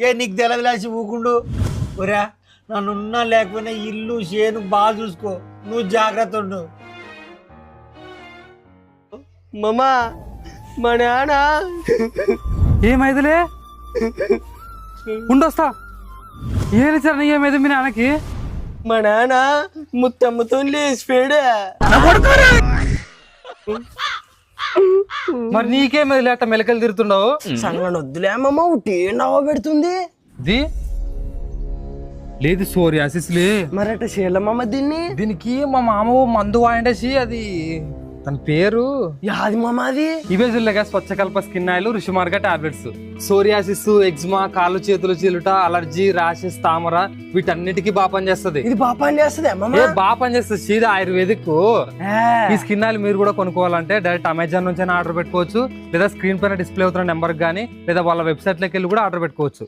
ఏ నీకు తెలవిలాసి ఊకుండు ఒరా నన్నున్నా లేకపోయినా ఇల్లు చేను బాగా చూసుకో నువ్వు జాగ్రత్త ఉండు. మామా మా నాన్న ఏమైదులే ఉండొస్తా. ఏమి చరణ్ ఏమైంది మీ నాన్నకి? మా నాన్న ముత్తమ్మతో లేచిపోయాడు. మరి నీకేమైంది అట్ట మెలకలు తిరుగుతుండవు? సంగన వద్దులే అమ్మమ్మ ఉట్టి నవ్వ పెడుతుంది. ఇది లేదు సోరియాసిస్లే. మరి అట్ట చేయలేమమ్మ దీన్ని. దీనికి మా మామ ఓ మందు వాడిండేసి అది తన పేరు యాది మామ అది. ఇవే జుల్లగా Swachhakalpa skin oil Rishimarga tablets. Psoriasis, eczema, కాళ్ళు చేతులు చీలుట, అలర్జీ, ర్యాషెస్, తామర వీటన్నిటికీ బాగా పనిచేస్తుంది. ఇది బాగా పని చేస్తుంది అమ్మమ్మ. బాగా పనిచేస్తుంది. సీదా ఆయుర్వేదిక్. ఈ స్కిన్ ఆయిల్ మీరు కూడా కొనుక్కోవాలంటే డైరెక్ట్ అమెజాన్ నుంచి ఆర్డర్ పెట్టుకోవచ్చు, లేదా స్క్రీన్ పైన డిస్ప్లే అవుతున్న నెంబర్ కానీ లేదా వాళ్ళ వెబ్సైట్ లోకి వెళ్ళి కూడా ఆర్డర్ పెట్టుకోవచ్చు.